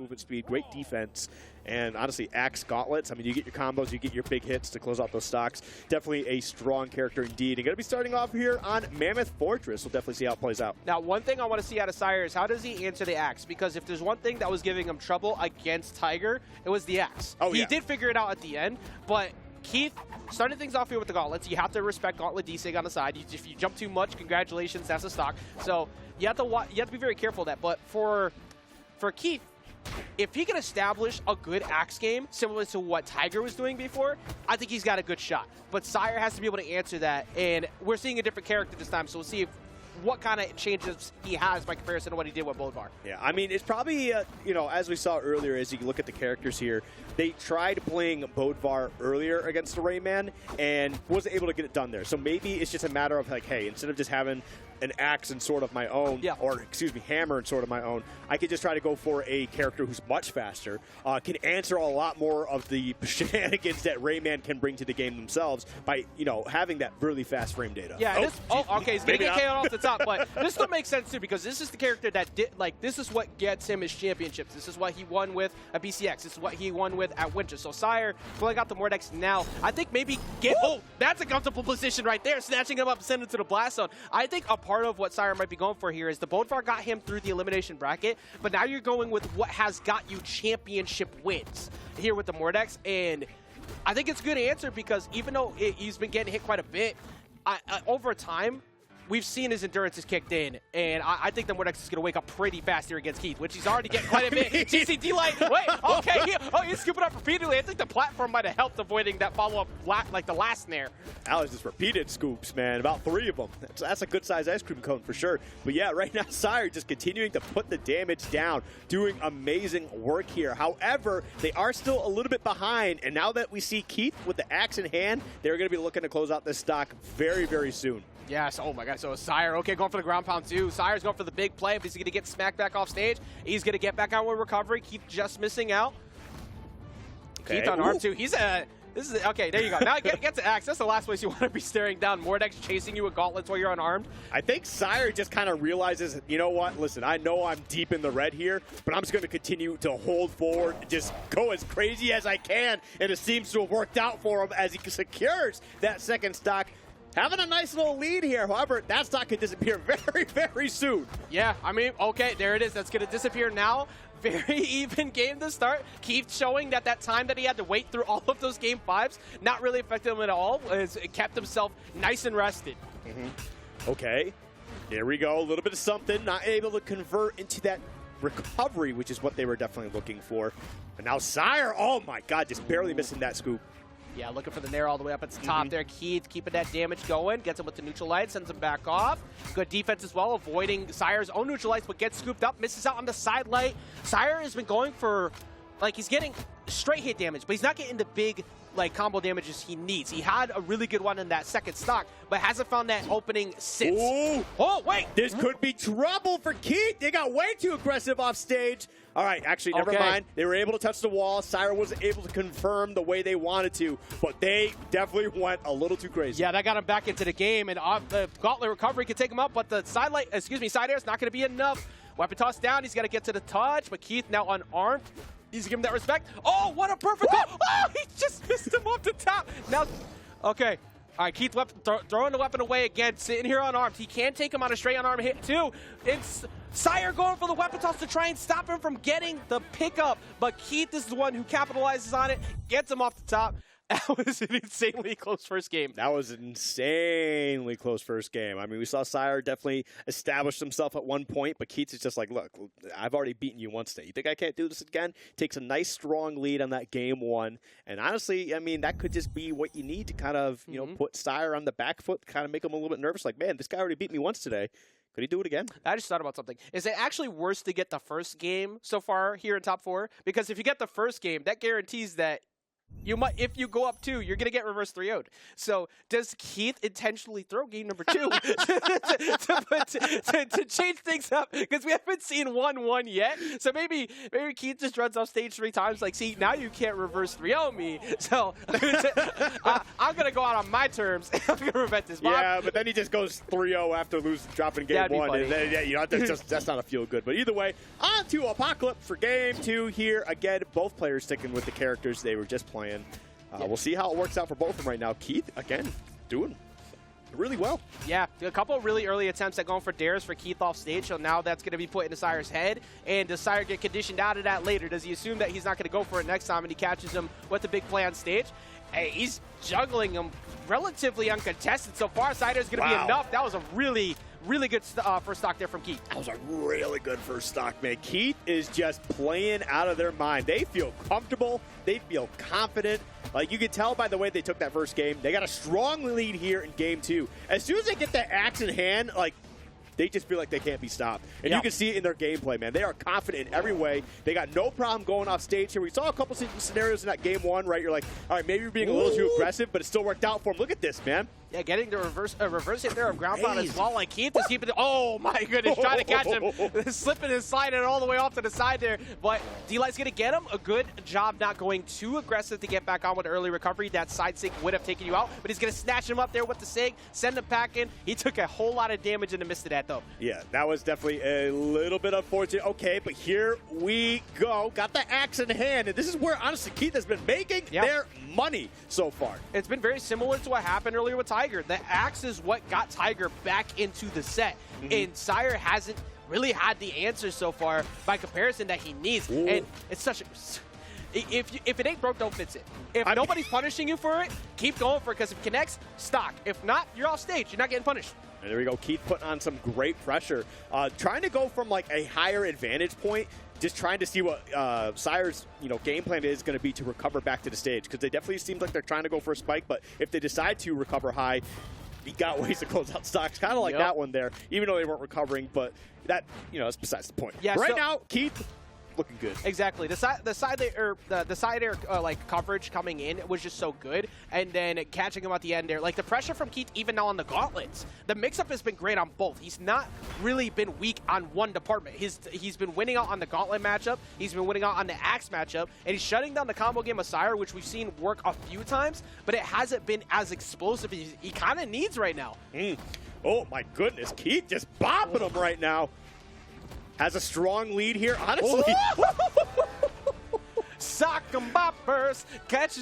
movement speed, great defense, and honestly, Axe Gauntlets. I mean, you get your combos, you get your big hits to close out those stocks. Definitely a strong character indeed. And going to be starting off here on Mammoth Fortress. We'll definitely see how it plays out. Now, one thing I want to see out of Sire is how does he answer the Axe? Because if there's one thing that was giving him trouble against Tiger, it was the Axe. Oh, he did figure it out at the end, but Keith, starting things off here with the Gauntlets, you have to respect Gauntlet desig on the side. If you jump too much, congratulations, that's a stock. So you have to be very careful of that. But for Keith, if he can establish a good Axe game, similar to what Tiger was doing before, I think he's got a good shot. But Sire has to be able to answer that, and we're seeing a different character this time, so we'll see what kind of changes he has by comparison to what he did with Bodvar. Yeah, I mean, it's probably, you know, as we saw earlier, as you look at the characters here, they tried playing Bodvar earlier against the Rayman and wasn't able to get it done there. So maybe it's just a matter of like, hey, instead of just having an axe and sword of my own, or excuse me, hammer and sword of my own, I could just try to go for a character who's much faster, can answer a lot more of the shenanigans that Rayman can bring to the game themselves by, you know, having that really fast frame data. Yeah, okay, he's gonna get KO'd off the top, but this still makes sense too, because this is the character that did, like, this is what gets him his championships. This is what he won with at BCX. This is what he won with at Winter. So Sire pulling out the Mordex now, I think maybe that's a comfortable position right there, snatching him up and sending him to the blast zone. I think a part of what Sire might be going for here is the Bodvar got him through the elimination bracket, but now you're going with what has got you championship wins here with the Mordex, and I think it's a good answer because even though he's been getting hit quite a bit, over time, we've seen his endurance has kicked in, and I think the Mordex is going to wake up pretty fast here against Keith, which he's already getting quite a bit. GCD light, wait, okay, he's scooping up repeatedly. I think the platform might have helped avoiding that follow-up, like the last snare. Alex just repeated scoops, man, about 3 of them. That's a good-sized ice cream cone for sure. But yeah, right now, Sire just continuing to put the damage down, doing amazing work here. However, they are still a little bit behind, and now that we see Keith with the axe in hand, they're going to be looking to close out this stock very, very soon. Yes, oh my god, so Sire, okay, going for the ground pound too. Sire's going for the big play. If he's going to get smacked back off stage, he's going to get back out with recovery. Keith just missing out. Okay. Keith on arm two. He's okay, there you go. Now get to Axe. That's the last place you want to be staring down. Mordex chasing you with gauntlets while you're unarmed. I think Sire just kind of realizes, you know what, listen, I know I'm deep in the red here, but I'm just going to continue to hold forward, just go as crazy as I can, and it seems to have worked out for him as he secures that second stock. Having a nice little lead here. However, that stock could disappear very, very soon. Yeah, I mean, okay, there it is. That's going to disappear now. Very even game to start. Keith showing that time that he had to wait through all of those game 5s not really affected him at all. It kept himself nice and rested. Okay, here we go. A little bit of something. Not able to convert into that recovery, which is what they were definitely looking for. And now Sire, oh my god, just barely missing that scoop. Yeah, looking for the nair all the way up at the top there. Keith keeping that damage going. Gets him with the neutral light, sends him back off. Good defense as well, avoiding Sire's own neutral lights, but gets scooped up, misses out on the side light. Sire has been going for, like, he's getting straight hit damage, but he's not getting the big, like, combo damages he needs. He had a really good one in that second stock, but hasn't found that opening since. Ooh. Oh, wait! This could be trouble for Keith. They got way too aggressive off stage. All right, actually, never mind. They were able to touch the wall. Sire wasn't able to confirm the way they wanted to, but they definitely went a little too crazy. Yeah, that got him back into the game, and the gauntlet recovery could take him up, but the side air is not going to be enough. Weapon toss down. He's got to get to the touch, but Keith now unarmed. He's giving that respect. Oh, what a perfect goal. Oh, he just missed him off the top. Now, okay. All right, Keith throwing the weapon away again, sitting here unarmed. He can take him on a straight unarmed hit, too. It's Sire going for the weapon toss to try and stop him from getting the pickup, but Keith is the one who capitalizes on it, gets him off the top. That was an insanely close first game. That was an insanely close first game. I mean, we saw Sire definitely establish himself at one point, but Keith is just like, look, I've already beaten you once today. You think I can't do this again? Takes a nice, strong lead on that game 1. And honestly, I mean, that could just be what you need to kind of, you know, put Sire on the back foot, kind of make him a little bit nervous. Like, man, this guy already beat me once today. Could he do it again? I just thought about something. Is it actually worse to get the first game so far here in top 4? Because if you get the first game, that guarantees that You might, if you go up 2, you're gonna get reverse 3-0'd. So does Keith intentionally throw game number 2 to change things up? Because we haven't seen 1-1 yet. So maybe Keith just runs off stage 3 times. Like, see, now you can't reverse 3-0 me. So I'm gonna go out on my terms. I'm gonna prevent this. Yeah, but then he just goes 3-0 after dropping game 1. And then, yeah, you know, that's not a feel good. But either way, on to Apocalypse for game 2 here. Again, both players sticking with the characters they were just playing. We'll see how it works out for both of them right now. Keith, again, doing really well. Yeah, a couple of really early attempts at going for dares for Keith off stage, so now that's going to be put into Sire's head. And does Sire get conditioned out of that later? Does he assume that he's not going to go for it next time and he catches him with the big play on stage? Hey, he's juggling him relatively uncontested so far. Sire's going to be enough. That was a really good first stock there from Keith. That was a really good first stock, man. Keith is just playing out of their mind. They feel comfortable. They feel confident. Like, you can tell by the way they took that first game. They got a strong lead here in game 2. As soon as they get that axe in hand, like, they just feel like they can't be stopped. And you can see it in their gameplay, man. They are confident in every way. They got no problem going off stage here. We saw a couple scenarios in that game 1, right? You're like, all right, maybe you're being a little too aggressive, but it still worked out for him. Look at this, man. Yeah, getting the reverse hit there of ground pound as well. Like, Keith is keeping it. Oh, my goodness. Trying to catch him. Slipping and sliding all the way off to the side there. But D-Light's going to get him. A good job not going too aggressive to get back on with early recovery. That side sig would have taken you out. But he's going to snatch him up there with the sig, send him packing. He took a whole lot of damage in the midst of that, though. Yeah, that was definitely a little bit unfortunate. Okay, but here we go. Got the axe in hand. And this is where, honestly, Keith has been making their money so far. It's been very similar to what happened earlier with Tiger. The axe is what got Tiger back into the set. And Sire hasn't really had the answers so far by comparison that he needs. And it's such a... If it ain't broke, don't fix it. If nobody's punishing you for it, keep going for it, because if it connects, stock. If not, you're off stage. You're not getting punished. And there we go. Keith putting on some great pressure. Trying to go from, like, a higher advantage point, just trying to see what Sire's game plan is going to be to recover back to the stage, because they definitely seem like they're trying to go for a spike, but if they decide to recover high, he got ways to close out stocks, kind of like that one there, even though they weren't recovering, but that, that's besides the point. Yeah, right now, Keith looking good. Exactly. The side air like coverage coming in was just so good, and then catching him at the end there, like the pressure from Keith even now on the gauntlets. The mix-up has been great on both. He's not really been weak on one department. He's been winning out on the gauntlet matchup. He's been winning out on the axe matchup, and he's shutting down the combo game of Sire, which we've seen work a few times, but it hasn't been as explosive as he kind of needs right now. Oh my goodness, Keith just bopping him right now. Has a strong lead here, honestly. Sock 'em boppers, catch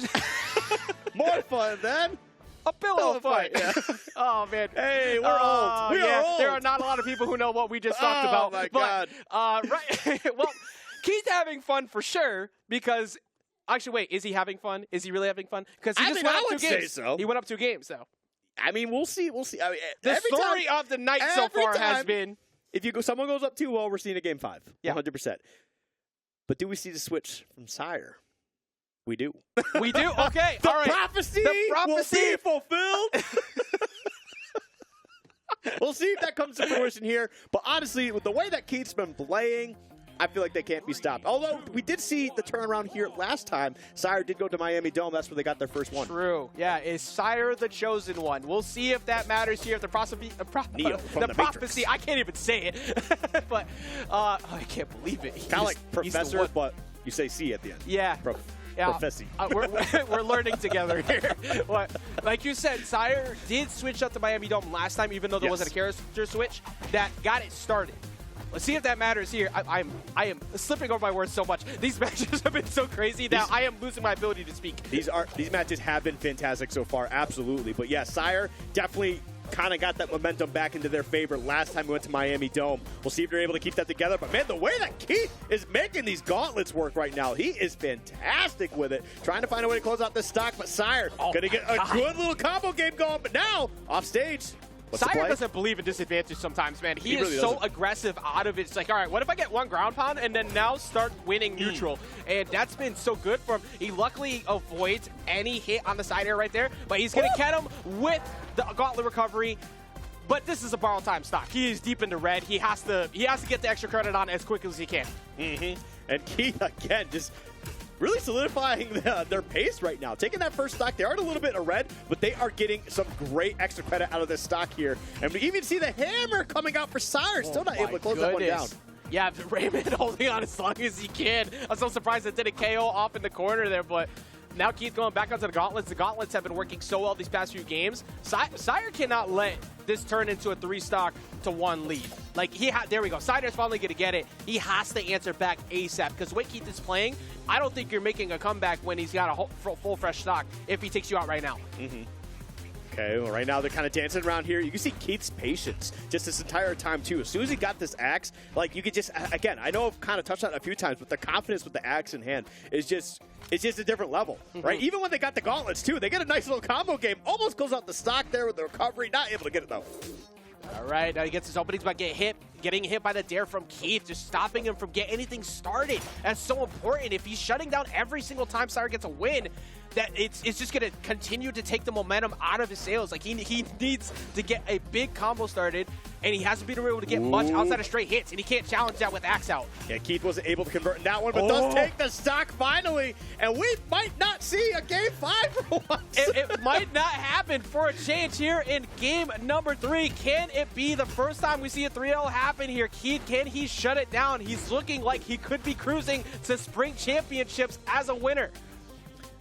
more fun then. A pillow fight. Yeah. Oh, man. Hey, we're old. We are old. There are not a lot of people who know what we just talked about. Oh, my God. Right. Well, Keith's having fun for sure, because... Actually, wait. Is he having fun? Is he really having fun? Because he just went up 2 games. So. He went up 2 games, though. I mean, we'll see. We'll see. I mean, the story of the night so far has been... If someone goes up 2-0, we're seeing a game 5. Yeah. 100%. But do we see the switch from Sire? We do. We do? Okay. The all right. prophecy will be fulfilled. We'll see if that comes to fruition here. But honestly, with the way that Keith's been playing, I feel like they can't be stopped. Although we did see the turnaround here last time. Sire did go to Miami Dome. That's where they got their first one. True. Yeah, is Sire the chosen one? We'll see if that matters here. If the Neo from the prophecy, I can't even say it. But I can't believe it. Kind of like Professor, but you say C at the end. Yeah. Prophecy. We're learning together here. Like you said, Sire did switch up to Miami Dome last time, even though there wasn't a character switch. That got it started. Let's see if that matters here. I am slipping over my words so much. These matches have been so crazy that I am losing my ability to speak. These matches have been fantastic so far, absolutely. But yeah, Sire definitely kind of got that momentum back into their favor last time we went to Miami Dome. We'll see if they're able to keep that together. But man, the way that Keith is making these gauntlets work right now, he is fantastic with it. Trying to find a way to close out this stock, but Sire gonna get a good little combo game going. But now, off stage. Sire doesn't believe in disadvantage sometimes, man. He is really so aggressive out of it. It's like, all right, what if I get 1 ground pound and then now start winning neutral? And that's been so good for him. He luckily avoids any hit on the side air right there, but he's going to get him with the gauntlet recovery. But this is a borrow time stock. He is deep into red. He has to get the extra credit on as quick as he can. And Keith, again, just really solidifying their pace right now. Taking that first stock, they are a little bit in red, but they are getting some great extra credit out of this stock here. And we even see the hammer coming out for Sire, still not able to close that one down. Yeah, Raymond holding on as long as he can. I'm so surprised it didn't KO off in the corner there, but now Keith going back onto the gauntlets. The gauntlets have been working so well these past few games. Sire cannot let this turn into a 3-stock to 1 lead. Like, there we go. Sire's finally going to get it. He has to answer back ASAP because the way Keith is playing, I don't think you're making a comeback when he's got a full fresh stock if he takes you out right now. Okay, well, right now they're kind of dancing around here. You can see Keith's patience just this entire time, too. As soon as he got this axe, like, you could just, again, I know I've kind of touched on it a few times, but the confidence with the axe in hand is just, it's just a different level, right? Even when they got the gauntlets, too, they get a nice little combo game. Almost goes out the stock there with the recovery. Not able to get it, though. All right, now he gets his openings, but getting hit by the dare from Keith, just stopping him from getting anything started. That's so important. If he's shutting down every single time Sire gets a win, that it's just going to continue to take the momentum out of his sails. Like, he needs to get a big combo started, and he hasn't been able to get much outside of straight hits, and he can't challenge that with axe out. Yeah, Keith wasn't able to convert in that one, but does take the stock finally, and we might not see a game 5 for once. It might not happen for a change here in game number 3. Can it be the first time we see a 3-0 happen here? Keith, can he shut it down? He's looking like he could be cruising to spring championships as a winner.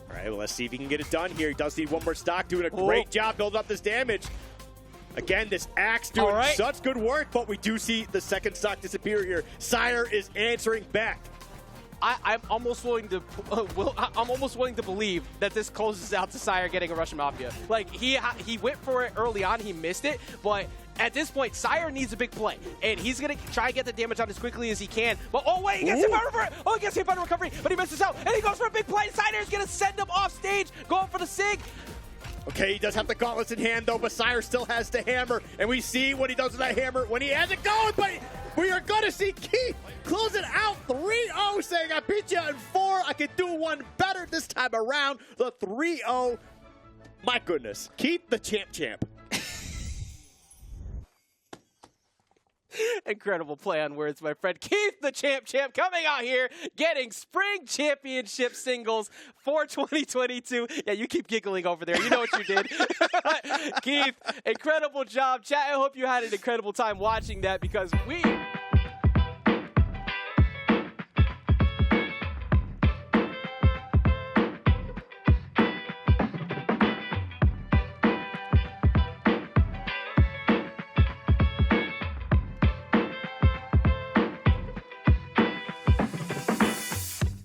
All right, well, let's see if he can get it done here. He does need one more stock, doing a great job building up this damage. Again, this axe doing such good work, but we do see the second stock disappear here. Sire is answering back. I'm almost willing to believe that this closes out to Sire getting a Russian Mafia. Like, he went for it early on, he missed it, but at this point, Sire needs a big play, and he's going to try and get the damage out as quickly as he can. But, oh, wait, he gets hit by the recovery, but he misses out, and he goes for a big play. Sire's going to send him off stage, going for the SIG. Okay, he does have the gauntlets in hand, though, but Sire still has the hammer, and we see what he does with that hammer when he has it going, but we are going to see Keith close it out 3-0, saying, I beat you in 4. I can do one better this time around. The 3-0. My goodness. Keith the champ. Incredible play on words, my friend. Keith the champ coming out here, getting spring championship singles for 2022. Yeah, you keep giggling over there. You know what you did. Keith, incredible job. Chat, I hope you had an incredible time watching that because we